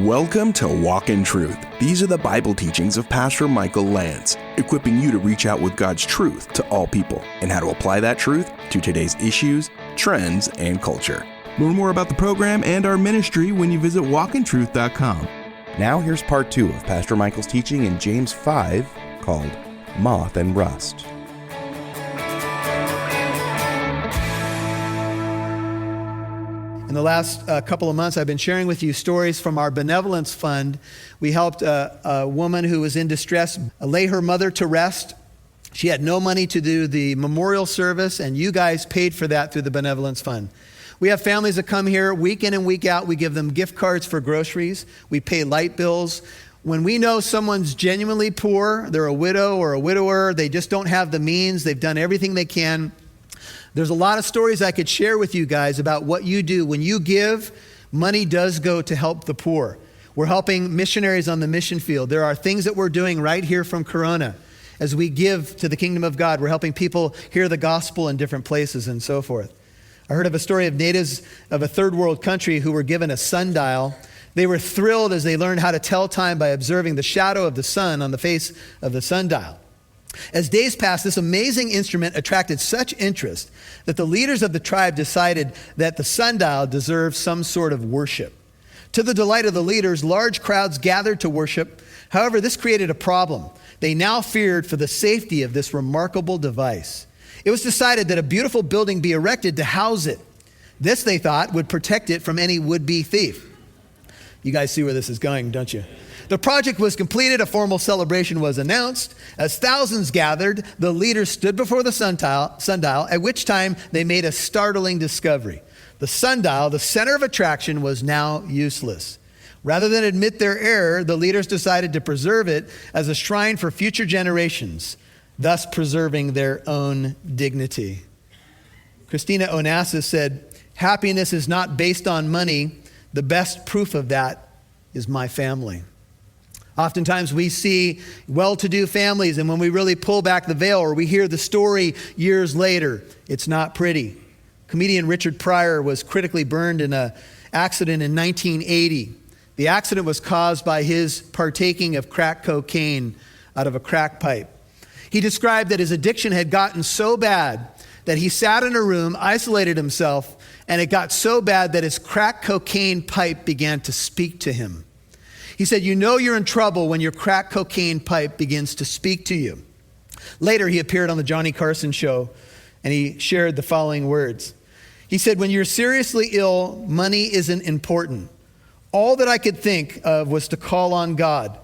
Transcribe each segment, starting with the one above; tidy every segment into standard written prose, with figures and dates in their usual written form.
Welcome to Walk in Truth. These are the Bible teachings of Pastor Michael Lantz, equipping you to reach out with God's truth to all people and how to apply that truth to today's issues, trends, and culture. Learn more about the program and our ministry when you visit walkintruth.com. Now here's part 2 of Pastor Michael's teaching in James 5 called Moth and Rust. In the last couple of months, I've been sharing with you stories from our benevolence fund. We helped a woman who was in distress lay her mother to rest. She had no money to do the memorial service, and you guys paid for that through the benevolence fund. We have families that come here week in and week out. We give them gift cards for groceries. We pay light bills. When we know someone's genuinely poor, they're a widow or a widower, they just don't have the means, they've done everything they can. There's a lot of stories I could share with you guys about what you do. When you give, money does go to help the poor. We're helping missionaries on the mission field. There are things that we're doing right here from Corona. As we give to the kingdom of God, we're helping people hear the gospel in different places and so forth. I heard of a story of natives of a third world country who were given a sundial. They were thrilled as they learned how to tell time by observing the shadow of the sun on the face of the sundial. As days passed, this amazing instrument attracted such interest that the leaders of the tribe decided that the sundial deserved some sort of worship. To the delight of the leaders, large crowds gathered to worship. However, this created a problem. They now feared for the safety of this remarkable device. It was decided that a beautiful building be erected to house it. This, they thought, would protect it from any would-be thief. You guys see where this is going, don't you? The project was completed, a formal celebration was announced. As thousands gathered, the leaders stood before the sundial, at which time they made a startling discovery. The sundial, the center of attraction, was now useless. Rather than admit their error, the leaders decided to preserve it as a shrine for future generations, thus preserving their own dignity. Christina Onassis said, "Happiness is not based on money. The best proof of that is my family." Oftentimes we see well-to-do families, and when we really pull back the veil or we hear the story years later, it's not pretty. Comedian Richard Pryor was critically burned in an accident in 1980. The accident was caused by his partaking of crack cocaine out of a crack pipe. He described that his addiction had gotten so bad that he sat in a room, isolated himself, and it got so bad that his crack cocaine pipe began to speak to him. He said, "You know you're in trouble when your crack cocaine pipe begins to speak to you." Later, he appeared on the Johnny Carson show, and he shared the following words. He said, "When you're seriously ill, money isn't important. All that I could think of was to call on God.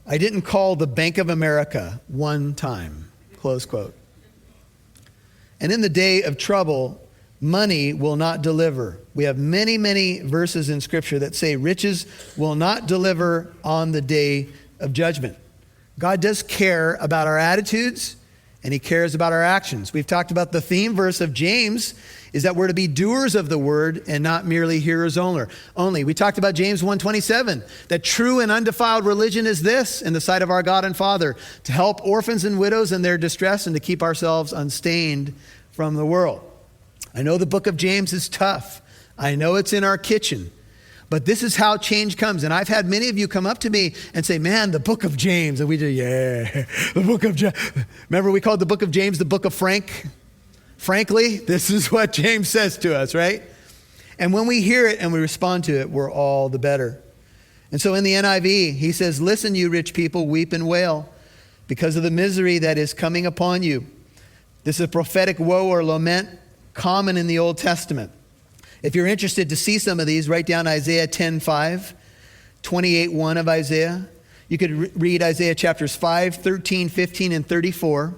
I didn't call the Bank of America one time." Close quote. And in the day of trouble, money will not deliver. We have many, many verses in Scripture that say riches will not deliver on the day of judgment. God does care about our attitudes, and he cares about our actions. We've talked about the theme verse of James is that we're to be doers of the word and not merely hearers only. We talked about James 1:27, that true and undefiled religion is this in the sight of our God and Father, to help orphans and widows in their distress and to keep ourselves unstained from the world. I know the book of James is tough. I know it's in our kitchen. But this is how change comes. And I've had many of you come up to me and say, "Man, the book of James." And we do, "Yeah, the book of James." Remember we called the book of James the book of Frank? Frankly, this is what James says to us, right? And when we hear it and we respond to it, we're all the better. And so in the NIV, he says, "Listen, you rich people, weep and wail because of the misery that is coming upon you." This is a prophetic woe or lament common in the Old Testament. If you're interested to see some of these, write down Isaiah 10:5, 28:1 of Isaiah. You could read Isaiah chapters 5, 13, 15, and 34.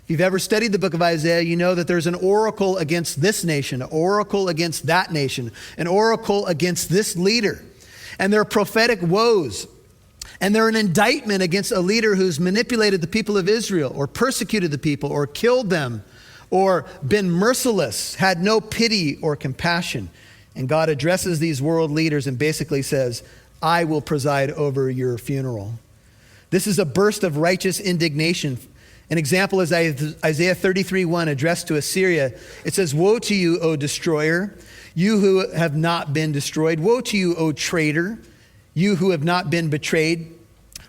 If you've ever studied the book of Isaiah, you know that there's an oracle against this nation, an oracle against that nation, an oracle against this leader. And they're prophetic woes. And they're an indictment against a leader who's manipulated the people of Israel or persecuted the people or killed them or been merciless, had no pity or compassion. And God addresses these world leaders and basically says, "I will preside over your funeral." This is a burst of righteous indignation. An example is Isaiah 33:1 addressed to Assyria. It says, "Woe to you, O destroyer, you who have not been destroyed. Woe to you, O traitor, you who have not been betrayed.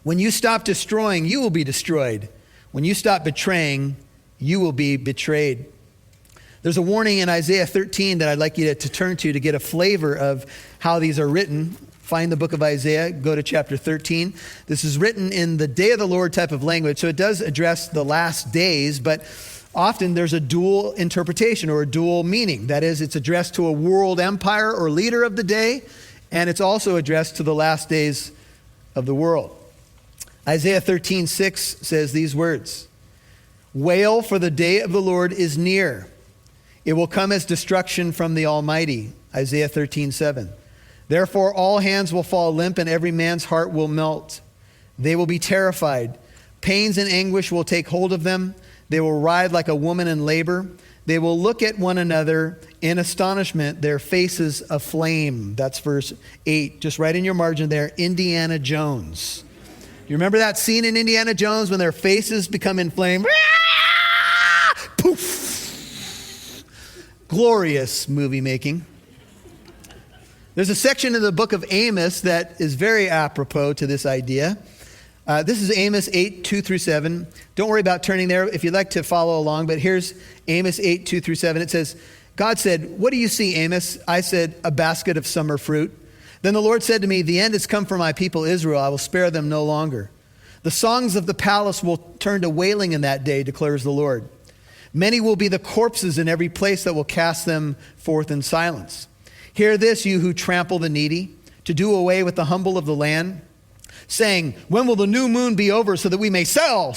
When you stop destroying, you will be destroyed. When you stop betraying, you will be betrayed. There's a warning in Isaiah 13 that I'd like you to turn to get a flavor of how these are written. Find the book of Isaiah, go to chapter 13. This is written in the day of the Lord type of language, so it does address the last days, but often there's a dual interpretation or a dual meaning. That is, it's addressed to a world empire or leader of the day, and it's also addressed to the last days of the world. Isaiah 13:6 says these words, "Wail, for the day of the Lord is near. It will come as destruction from the Almighty." Isaiah 13:7. "Therefore all hands will fall limp and every man's heart will melt. They will be terrified. Pains and anguish will take hold of them. They will writhe like a woman in labor. They will look at one another in astonishment, their faces aflame." That's verse 8. Just right in your margin there, Indiana Jones. You remember that scene in Indiana Jones when their faces become inflamed? Poof! Glorious movie making. There's a section in the book of Amos that is very apropos to this idea. This is Amos 8, 2 through 7. Don't worry about turning there if you'd like to follow along, but here's Amos 8, 2 through 7. It says, "God said, 'What do you see, Amos?' I said, 'A basket of summer fruit.' Then the Lord said to me, 'The end has come for my people Israel. I will spare them no longer. The songs of the palace will turn to wailing in that day, declares the Lord. Many will be the corpses in every place that will cast them forth in silence. Hear this, you who trample the needy, to do away with the humble of the land, saying, 'When will the new moon be over so that we may sell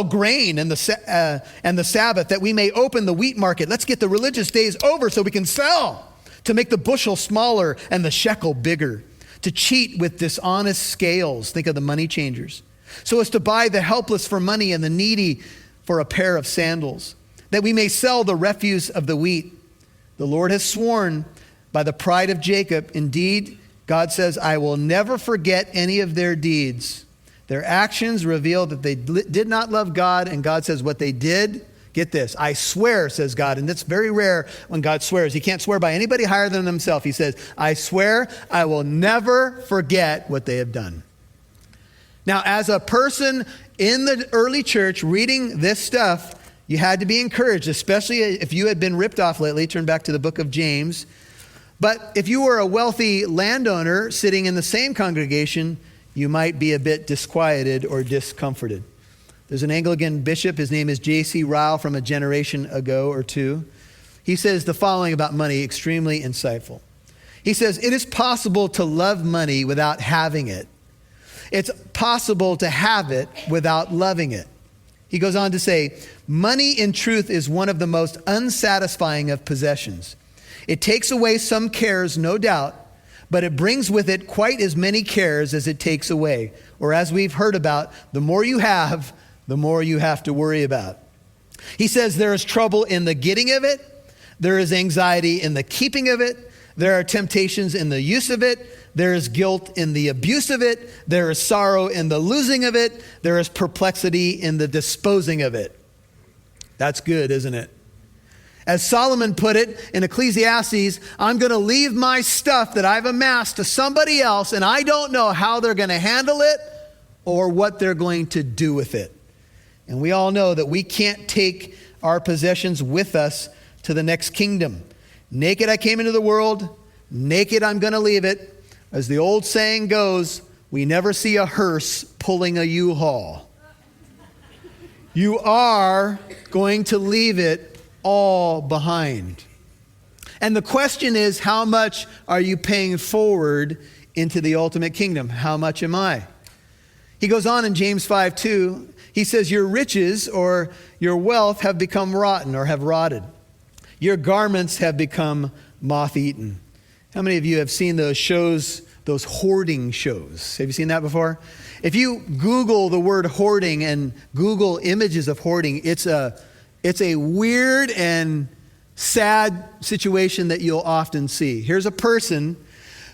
grain and the Sabbath, that we may open the wheat market? Let's get the religious days over so we can sell, to make the bushel smaller and the shekel bigger, to cheat with dishonest scales,'" think of the money changers, "'so as to buy the helpless for money and the needy for a pair of sandals, that we may sell the refuse of the wheat. The Lord has sworn by the pride of Jacob. Indeed, God says, I will never forget any of their deeds. Their actions reveal that they did not love God, and God says what they did, get this, I swear, says God, and it's very rare when God swears. He can't swear by anybody higher than himself. He says, I swear I will never forget what they have done." Now, as a person in the early church reading this stuff, you had to be encouraged, especially if you had been ripped off lately. Turn back to the book of James. But if you were a wealthy landowner sitting in the same congregation, you might be a bit disquieted or discomforted. There's an Anglican bishop, his name is J.C. Ryle, from a generation ago or two. He says the following about money, extremely insightful. He says, "It is possible to love money without having it. It's possible to have it without loving it." He goes on to say, "Money in truth is one of the most unsatisfying of possessions. It takes away some cares, no doubt, but it brings with it quite as many cares as it takes away." Or as we've heard about, the more you have, the more you have to worry about. He says there is trouble in the getting of it. There is anxiety in the keeping of it. There are temptations in the use of it. There is guilt in the abuse of it. There is sorrow in the losing of it. There is perplexity in the disposing of it. That's good, isn't it? As Solomon put it in Ecclesiastes, I'm going to leave my stuff that I've amassed to somebody else, and I don't know how they're going to handle it or what they're going to do with it. And we all know that we can't take our possessions with us to the next kingdom. Naked I came into the world, naked I'm going to leave it. As the old saying goes, we never see a hearse pulling a U-Haul. You are going to leave it all behind. And the question is, how much are you paying forward into the ultimate kingdom? How much am I? He goes on in James 5:2. He says, your riches or your wealth have become rotten or have rotted. Your garments have become moth-eaten. How many of you have seen those shows, those hoarding shows? Have you seen that before? If you Google the word hoarding and Google images of hoarding, it's a weird and sad situation that you'll often see. Here's a person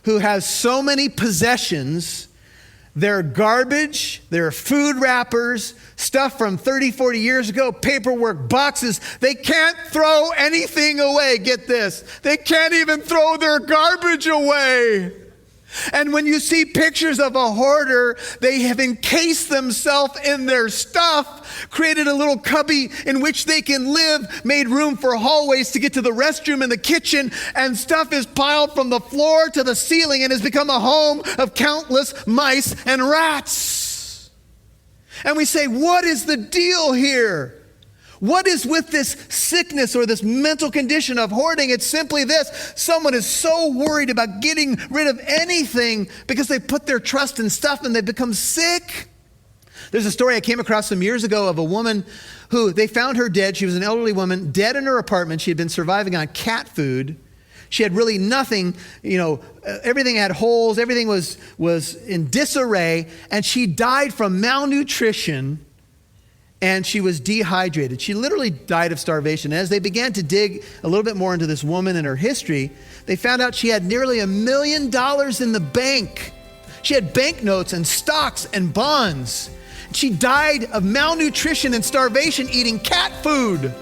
who has so many possessions. They're garbage, they're food wrappers, stuff from 30, 40 years ago, paperwork, boxes. They can't throw anything away. Get this. They can't even throw their garbage away. And when you see pictures of a hoarder, they have encased themselves in their stuff, created a little cubby in which they can live, made room for hallways to get to the restroom and the kitchen, and stuff is piled from the floor to the ceiling and has become a home of countless mice and rats. And we say, what is the deal here? What is with this sickness or this mental condition of hoarding? It's simply this. Someone is so worried about getting rid of anything because they put their trust in stuff and they become sick. There's a story I came across some years ago of a woman who they found her dead. She was an elderly woman, dead in her apartment. She had been surviving on cat food. She had really nothing, everything had holes. Everything was in disarray. And she died from malnutrition. And she was dehydrated. She literally died of starvation. As they began to dig a little bit more into this woman and her history, they found out she had nearly $1 million in the bank. She had banknotes and stocks and bonds. She died of malnutrition and starvation eating cat food.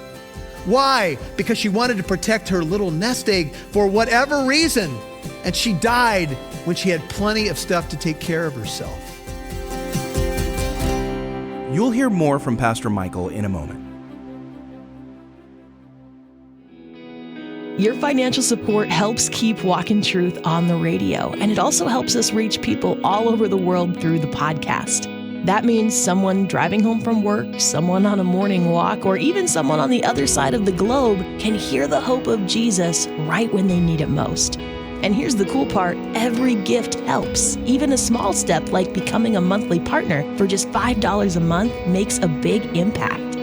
Why? Because she wanted to protect her little nest egg for whatever reason. And she died when she had plenty of stuff to take care of herself. You'll hear more from Pastor Michael in a moment. Your financial support helps keep Walk in Truth on the radio, and it also helps us reach people all over the world through the podcast. That means someone driving home from work, someone on a morning walk, or even someone on the other side of the globe can hear the hope of Jesus right when they need it most. And here's the cool part, every gift helps. Even a small step like becoming a monthly partner for just $5 a month makes a big impact.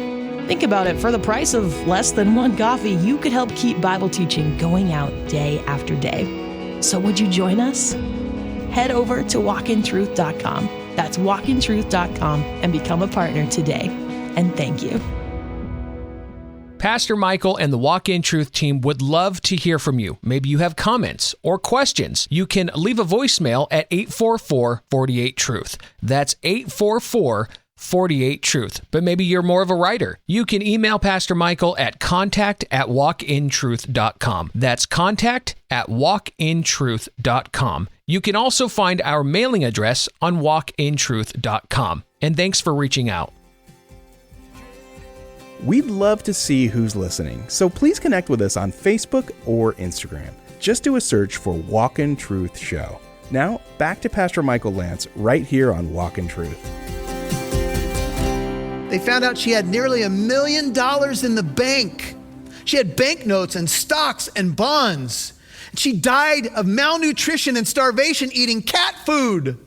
Think about it, for the price of less than one coffee, you could help keep Bible teaching going out day after day. So would you join us? Head over to walkintruth.com. That's walkintruth.com and become a partner today. And thank you. Pastor Michael and the Walk in Truth team would love to hear from you. Maybe you have comments or questions. You can leave a voicemail at 844-48-TRUTH. That's 844-48-TRUTH. But maybe you're more of a writer. You can email Pastor Michael at contact@walkintruth.com. That's contact@walkintruth.com. You can also find our mailing address on walkintruth.com. And thanks for reaching out. We'd love to see who's listening, so please connect with us on Facebook or Instagram. Just do a search for Walk in Truth Show. Now, back to Pastor Michael Lantz right here on Walk in Truth. They found out she had nearly $1 million in the bank. She had banknotes and stocks and bonds. She died of malnutrition and starvation eating cat food.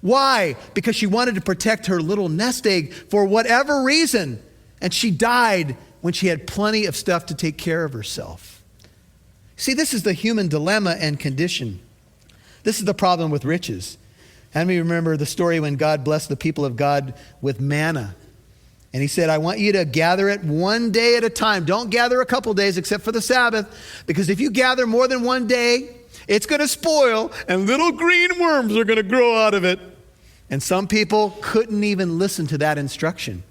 Why? Because she wanted to protect her little nest egg for whatever reason. And she died when she had plenty of stuff to take care of herself. See, this is the human dilemma and condition. This is the problem with riches. How many remember the story when God blessed the people of God with manna? And he said, I want you to gather it one day at a time. Don't gather a couple days except for the Sabbath, because if you gather more than one day, it's going to spoil and little green worms are going to grow out of it. And some people couldn't even listen to that instruction.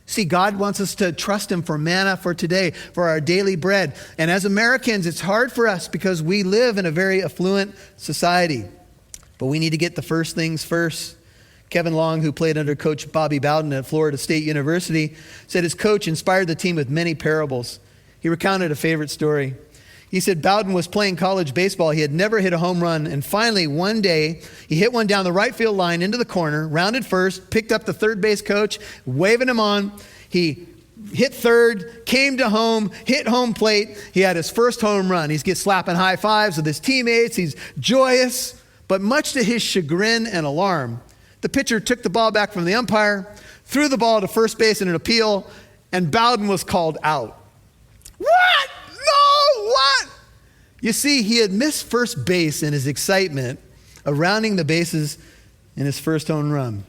See, God wants us to trust him for manna for today, for our daily bread. And as Americans, it's hard for us because we live in a very affluent society. But we need to get the first things first. Kevin Long, who played under Coach Bobby Bowden at Florida State University, said his coach inspired the team with many parables. He recounted a favorite story. He said Bowden was playing college baseball. He had never hit a home run. And finally, one day, he hit one down the right field line into the corner, rounded first, picked up the third base coach, waving him on. He hit third, came to home, hit home plate. He had his first home run. He's slapping high fives with his teammates. He's joyous. But much to his chagrin and alarm, the pitcher took the ball back from the umpire, threw the ball to first base in an appeal, and Bowden was called out. What? No, what? You see, he had missed first base in his excitement of rounding the bases in his first home run.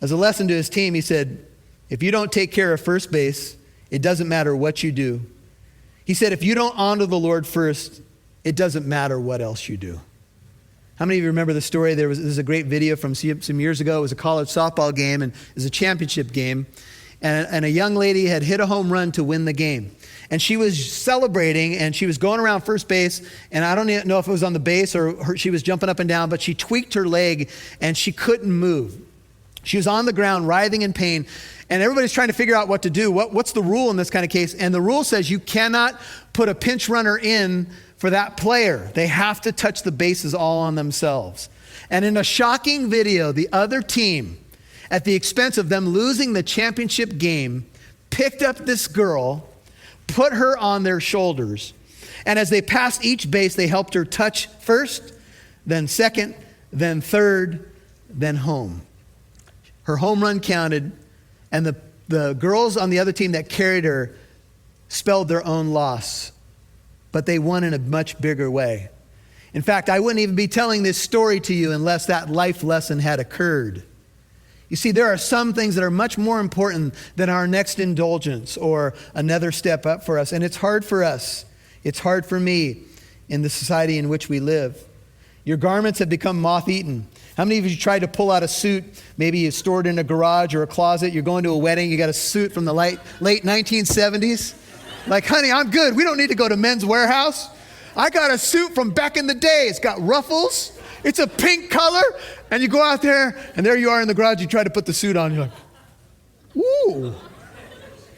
As a lesson to his team, he said, if you don't take care of first base, it doesn't matter what you do. He said, if you don't honor the Lord first, it doesn't matter what else you do. How many of you remember the story? There's a great video from some years ago. It was a college softball game, and it was a championship game. And a young lady had hit a home run to win the game. And she was celebrating, and she was going around first base, and I don't know if it was on the base or she was jumping up and down, but she tweaked her leg, and she couldn't move. She was on the ground, writhing in pain, and everybody's trying to figure out what to do. What's the rule in this kind of case? And the rule says you cannot put a pinch runner in for that player. They have to touch the bases all on themselves. And in a shocking video, the other team, at the expense of them losing the championship game, picked up this girl, put her on their shoulders, and as they passed each base, they helped her touch first, then second, then third, then home. Her home run counted, and the girls on the other team that carried her spelled their own loss, but they won in a much bigger way. In fact, I wouldn't even be telling this story to you unless that life lesson had occurred. You see, there are some things that are much more important than our next indulgence or another step up for us. And it's hard for us. It's hard for me in the society in which we live. Your garments have become moth-eaten. How many of you tried to pull out a suit? Maybe you stored in a garage or a closet. You're going to a wedding. You got a suit from the late 1970s. Like, honey, I'm good. We don't need to go to Men's Warehouse. I got a suit from back in the day. It's got ruffles. It's a pink color, and you go out there, and there you are in the garage. You try to put the suit on. You're like,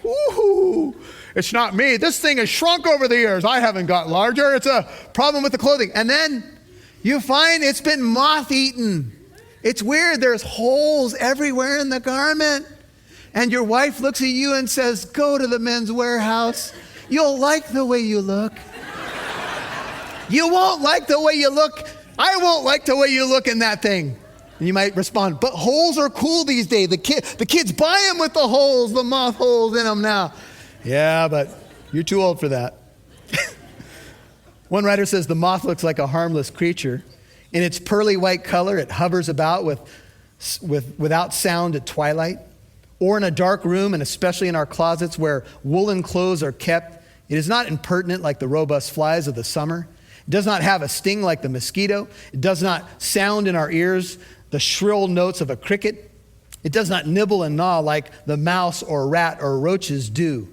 ooh, it's not me. This thing has shrunk over the years. I haven't got larger. It's a problem with the clothing. And then you find it's been moth-eaten. It's weird. There's holes everywhere in the garment. And your wife looks at you and says, go to the Men's Warehouse. You'll like the way you look. You won't like the way you look. I won't like the way you look in that thing. And you might respond, but holes are cool these days. The kids buy them with the holes, the moth holes in them now. Yeah, but you're too old for that. One writer says the moth looks like a harmless creature. In its pearly white color, it hovers about without sound at twilight, or in a dark room, and especially in our closets where woolen clothes are kept. It is not impertinent like the robust flies of the summer. It does not have a sting like the mosquito. It does not sound in our ears the shrill notes of a cricket. It does not nibble and gnaw like the mouse or rat or roaches do,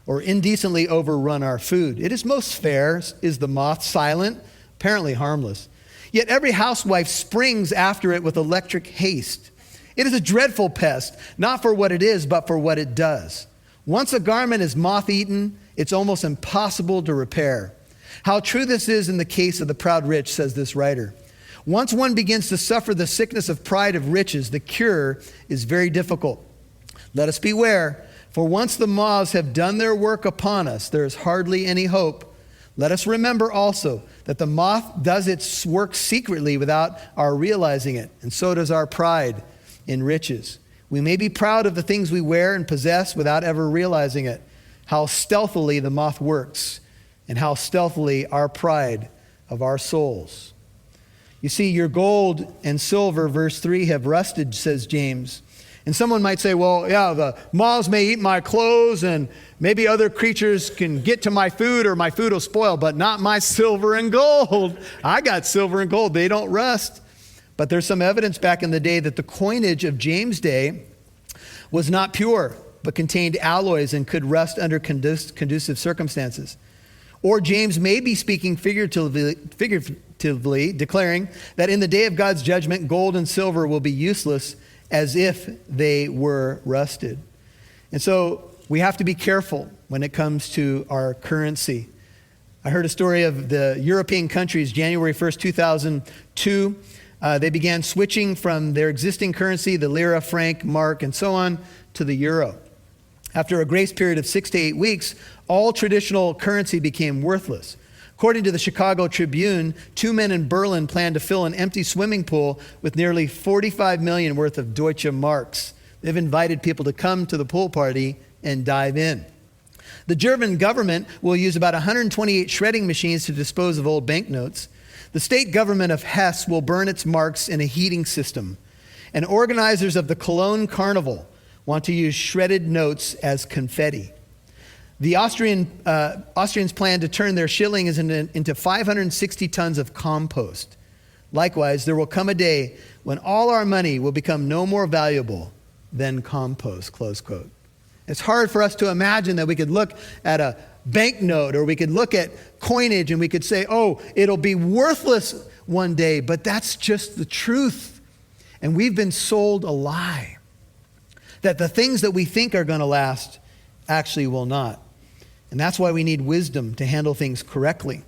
or indecently overrun our food. It is most fair, is the moth, silent, apparently harmless. Yet every housewife springs after it with electric haste. It is a dreadful pest, not for what it is, but for what it does. Once a garment is moth-eaten, it's almost impossible to repair. How true this is in the case of the proud rich, says this writer. Once one begins to suffer the sickness of pride of riches, the cure is very difficult. Let us beware, for once the moths have done their work upon us, there is hardly any hope. Let us remember also that the moth does its work secretly without our realizing it, and so does our pride in riches. We may be proud of the things we wear and possess without ever realizing it, how stealthily the moth works, and how stealthily our pride of our souls. You see, your gold and silver, verse 3, have rusted, says James. And someone might say, well, yeah, the moths may eat my clothes and maybe other creatures can get to my food or my food will spoil, but not my silver and gold. I got silver and gold. They don't rust. But there's some evidence back in the day that the coinage of James' day was not pure, but contained alloys and could rust under conducive circumstances. Or James may be speaking figuratively, declaring that in the day of God's judgment, gold and silver will be useless as if they were rusted. And so we have to be careful when it comes to our currency. I heard a story of the European countries, January 1st, 2002. They began switching from their existing currency, the lira, franc, mark, and so on, to the euro. After a grace period of 6 to 8 weeks, all traditional currency became worthless. According to the Chicago Tribune, 2 men in Berlin planned to fill an empty swimming pool with nearly 45 million worth of Deutsche Marks. They've invited people to come to the pool party and dive in. The German government will use about 128 shredding machines to dispose of old banknotes. The state government of Hesse will burn its marks in a heating system. And organizers of the Cologne Carnival want to use shredded notes as confetti. The Austrians plan to turn their shillings into 560 tons of compost. Likewise, there will come a day when all our money will become no more valuable than compost, close quote. It's hard for us to imagine that we could look at a banknote or we could look at coinage and we could say, oh, it'll be worthless one day, but that's just the truth. And we've been sold a lie that the things that we think are going to last actually will not. And that's why we need wisdom to handle things correctly.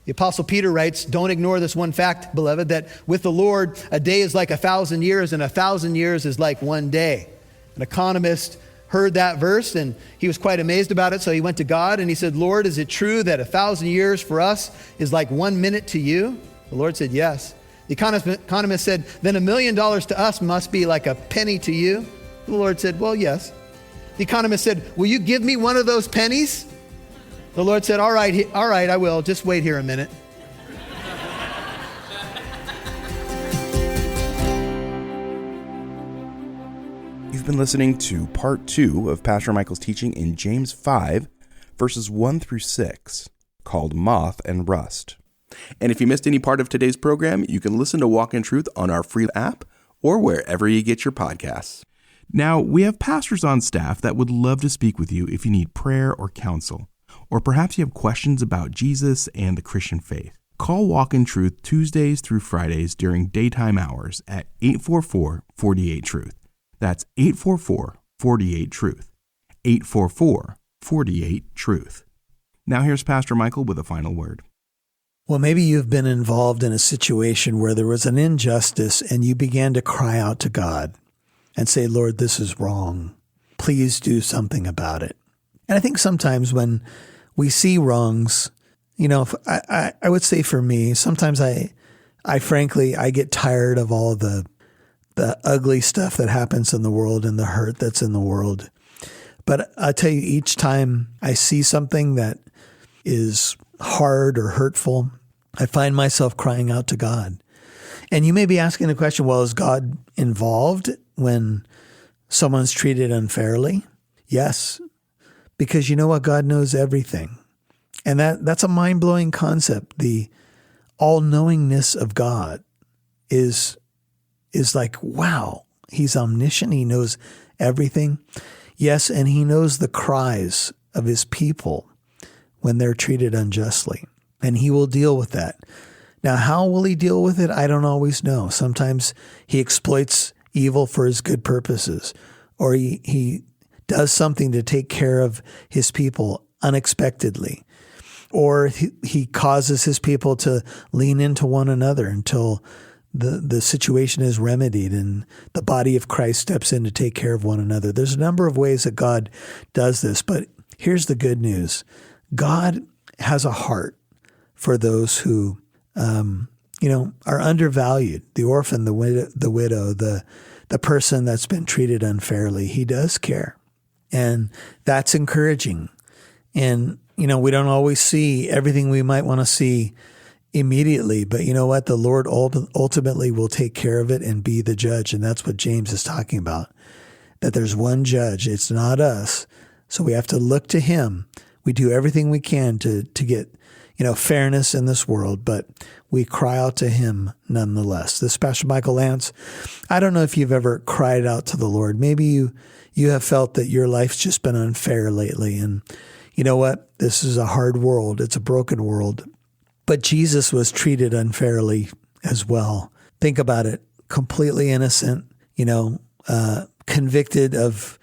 The Apostle Peter writes, don't ignore this one fact, beloved, that with the Lord, a day is like 1,000 years and 1,000 years is like one day. An economist heard that verse and he was quite amazed about it. So he went to God and he said, Lord, is it true that 1,000 years for us is like 1 minute to you? The Lord said, yes. The economist said, then $1 million to us must be like a penny to you. The Lord said, well, yes. The economist said, will you give me one of those pennies? The Lord said, all right, I will. Just wait here a minute. You've been listening to part 2 of Pastor Michael's teaching in James 5, verses 1 through 6, called Moth and Rust. And if you missed any part of today's program, you can listen to Walk in Truth on our free app or wherever you get your podcasts. Now, we have pastors on staff that would love to speak with you if you need prayer or counsel, or perhaps you have questions about Jesus and the Christian faith. Call Walk in Truth Tuesdays through Fridays during daytime hours at 844-48-TRUTH. That's 844-48-TRUTH. 844-48-TRUTH. Now here's Pastor Michael with a final word. Well, maybe you've been involved in a situation where there was an injustice and you began to cry out to God and say, Lord, this is wrong. Please do something about it. And I think sometimes when we see wrongs, I would say for me, sometimes I frankly get tired of all of the ugly stuff that happens in the world and the hurt that's in the world. But I tell you, each time I see something that is hard or hurtful, I find myself crying out to God. And you may be asking the question, well, is God involved when someone's treated unfairly? Yes, because you know what? God knows everything. And that's a mind-blowing concept. The all-knowingness of God is like, wow, he's omniscient. He knows everything. Yes, and he knows the cries of his people when they're treated unjustly. And he will deal with that. Now, how will he deal with it? I don't always know. Sometimes he exploits evil for his good purposes, or he does something to take care of his people unexpectedly, or he causes his people to lean into one another until the situation is remedied and the body of Christ steps in to take care of one another. There's a number of ways that God does this, but here's the good news. God has a heart for those who, are undervalued, the orphan, the widow, the person that's been treated unfairly. He does care. And that's encouraging. And, we don't always see everything we might want to see immediately, but you know what? The Lord ultimately will take care of it and be the judge. And that's what James is talking about, that there's one judge. It's not us. So we have to look to him. We do everything we can to get, fairness in this world, but we cry out to him nonetheless. This is Pastor Michael Lantz. I don't know if you've ever cried out to the Lord. Maybe you have felt that your life's just been unfair lately. And you know what? This is a hard world. It's a broken world. But Jesus was treated unfairly as well. Think about it. Completely innocent, convicted of,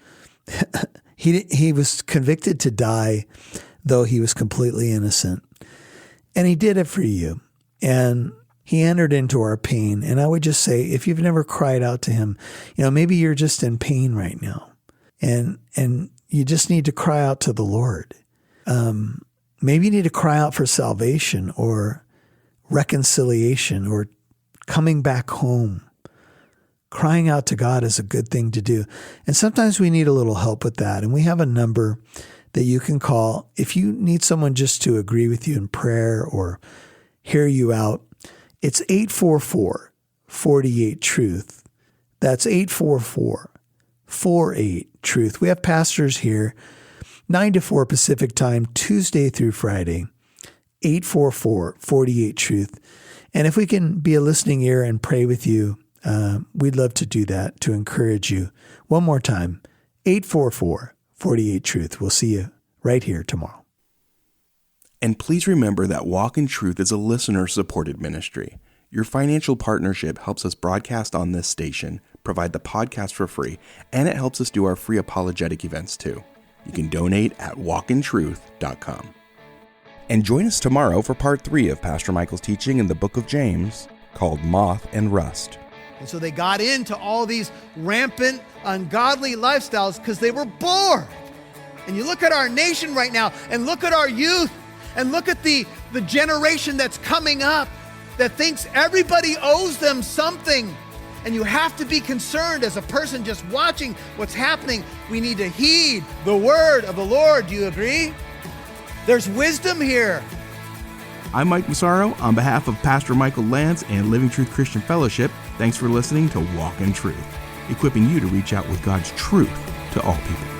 he was convicted to die, though he was completely innocent. And he did it for you. And he entered into our pain. And I would just say, if you've never cried out to him, maybe you're just in pain right now. And you just need to cry out to the Lord. Maybe you need to cry out for salvation or reconciliation or coming back home. Crying out to God is a good thing to do. And sometimes we need a little help with that. And we have a number that you can call if you need someone just to agree with you in prayer or hear you out. It's 844-48-TRUTH. That's 844-48-TRUTH. We have pastors here 9 to 4 Pacific time, Tuesday through Friday, 844-48-TRUTH. And if we can be a listening ear and pray with you, we'd love to do that, to encourage you. One more time, 844 48 Truth. We'll see you right here tomorrow. And please remember that Walk in Truth is a listener-supported ministry. Your financial partnership helps us broadcast on this station, provide the podcast for free, and it helps us do our free apologetic events too. You can donate at walkintruth.com. And join us tomorrow for part 3 of Pastor Michael's teaching in the book of James called Moth and Rust. And so they got into all these rampant, ungodly lifestyles because they were bored. And you look at our nation right now, and look at our youth, and look at the generation that's coming up that thinks everybody owes them something. And you have to be concerned as a person just watching what's happening. We need to heed the word of the Lord. Do you agree? There's wisdom here. I'm Mike Massaro on behalf of Pastor Michael Lantz and Living Truth Christian Fellowship. Thanks for listening to Walk in Truth, equipping you to reach out with God's truth to all people.